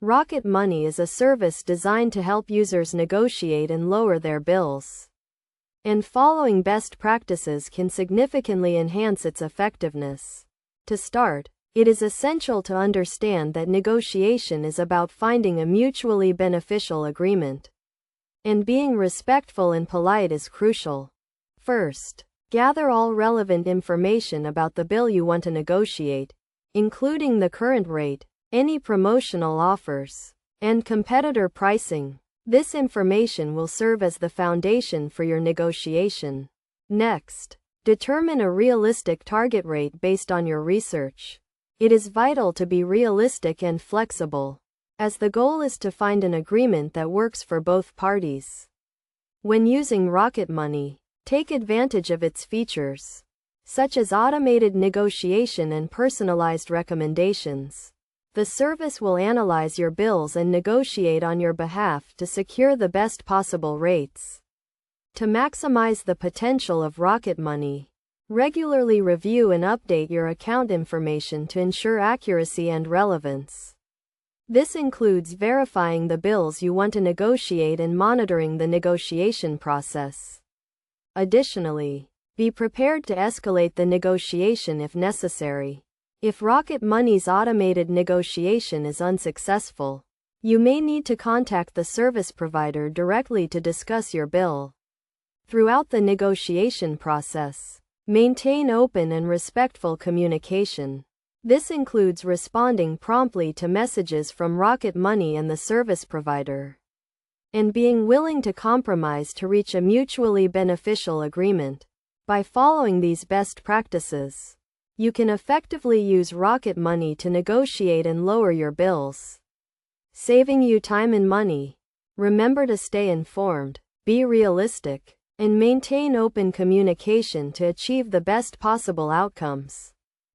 Rocket Money is a service designed to help users negotiate and lower their bills. And following best practices can significantly enhance its effectiveness. To start, it is essential to understand that negotiation is about finding a mutually beneficial agreement. And being respectful and polite is crucial. First, gather all relevant information about the bill you want to negotiate, including the current rate, any promotional offers, and competitor pricing. This information will serve as the foundation for your negotiation. Next, determine a realistic target rate based on your research. It is vital to be realistic and flexible, as the goal is to find an agreement that works for both parties. When using Rocket Money, take advantage of its features, such as automated negotiation and personalized recommendations. The service will analyze your bills and negotiate on your behalf to secure the best possible rates. To maximize the potential of Rocket Money, regularly review and update your account information to ensure accuracy and relevance. This includes verifying the bills you want to negotiate and monitoring the negotiation process. Additionally, be prepared to escalate the negotiation if necessary. If Rocket Money's automated negotiation is unsuccessful, you may need to contact the service provider directly to discuss your bill. Throughout the negotiation process, maintain open and respectful communication. This includes responding promptly to messages from Rocket Money and the service provider, and being willing to compromise to reach a mutually beneficial agreement. By following these best practices, you can effectively use Rocket Money to negotiate and lower your bills, saving you time and money. Remember to stay informed, be realistic, and maintain open communication to achieve the best possible outcomes.